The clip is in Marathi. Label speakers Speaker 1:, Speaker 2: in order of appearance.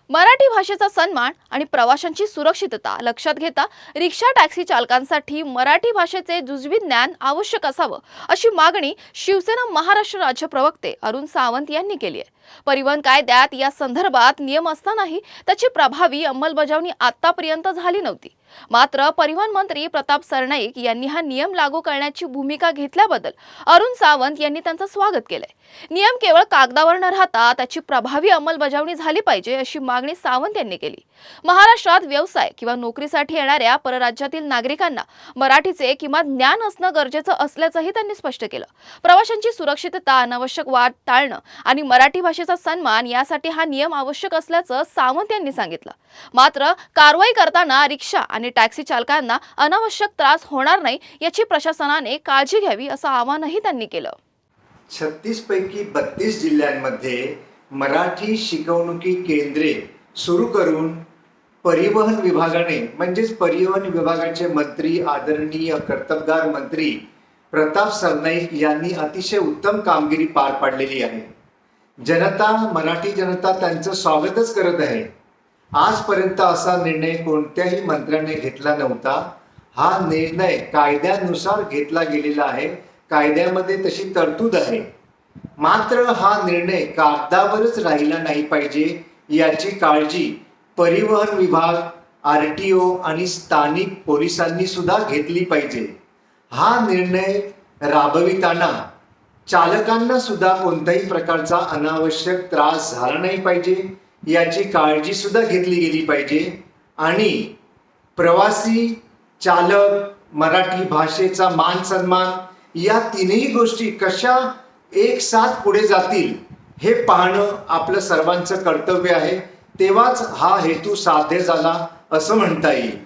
Speaker 1: मराठी भाषेचा सन्मान आणि प्रवाशांची सुरक्षितता लक्षात घेता रिक्षा टॅक्सी चालकांसाठी मराठी भाषेचे जुजवी ज्ञान आवश्यक असावं अशी मागणी शिवसेना महाराष्ट्र राज्य प्रवक्ते अरुण सावंत यांनी केली आहे। परिवहन कायद्यात या संदर्भात नियम असतानाही त्याची प्रभावी अंमलबजावणी आतापर्यंत झाली नव्हती। मात्र परिवहन मंत्री प्रताप सरनाईक यांनी हा नियम लागू करण्याची भूमिका घेतल्याबद्दल अरुण सावंत यांनी त्यांचं स्वागत केलंय। नियम केवळ कागदावर न राहता त्याची प्रभावी अंमलबजावणी झाली पाहिजे अशी मागणी सावंत यांनी केली। महाराष्ट्रात व्यवसाय किंवा नोकरीसाठी येणाऱ्या परराज्यातील नागरिकांना मराठीचे किमान ज्ञान असणं गरजेचं असल्याचंही त्यांनी स्पष्ट केलं। प्रवाशांची सुरक्षितता, अनावश्यक वाद टाळणं आणि मराठी भाषेचा सन्मान यासाठी हा नियम आवश्यक असल्याचं सावंत यांनी सांगितलं। मात्र कारवाई करताना रिक्षा आणि टॅक्सी चालकांना अनावश्यक त्रास होणार नाही याची प्रशासनाने काळजी घ्यावी असं आवाहनही त्यांनी केलं।
Speaker 2: 36 पैकी 32 जिल्ह्यांमध्ये मराठी शिकवणुकी केंद्रे सुरू करून परिवहन विभागाने म्हणजेच परिवहन विभागाचे मंत्री आदरणीय कर्तबगार मंत्री प्रताप सरनाईक यांनी अतिशय उत्तम कामगिरी पार पाडलेली आहे। जनता, मराठी जनता त्यांचं स्वागतच करत आहे। आजपर्यंत असा निर्णय कोणत्याही मंत्र्याने घेतला नव्हता। हा निर्णय कायद्यानुसार घेतला गेलेला आहे, कायद्यामध्ये तशी तरतूद आहे। मात्र हा निर्णय कागदावरच राहिला नाही पाहिजे याची काळजी परिवहन विभाग, RTO आणि स्थानिक पोलिसांनी सुद्धा घेतली पाहिजे। हा निर्णय राबविताना चालकांना सुद्धा कोणत्याही प्रकारचा अनावश्यक त्रास झाला नाही पाहिजे याची काळजी सुद्धा घेतली गेली पाहिजे आणि प्रवासी, चालक, मराठी भाषेचा मान सन्मान या तीनही गोष्टी कशा एक साथ पुढे जातील हे पाहणं आपलं सर्वांचं कर्तव्य आहे। तेव्हाच हा हेतू साध्य झाला असं म्हणता येईल।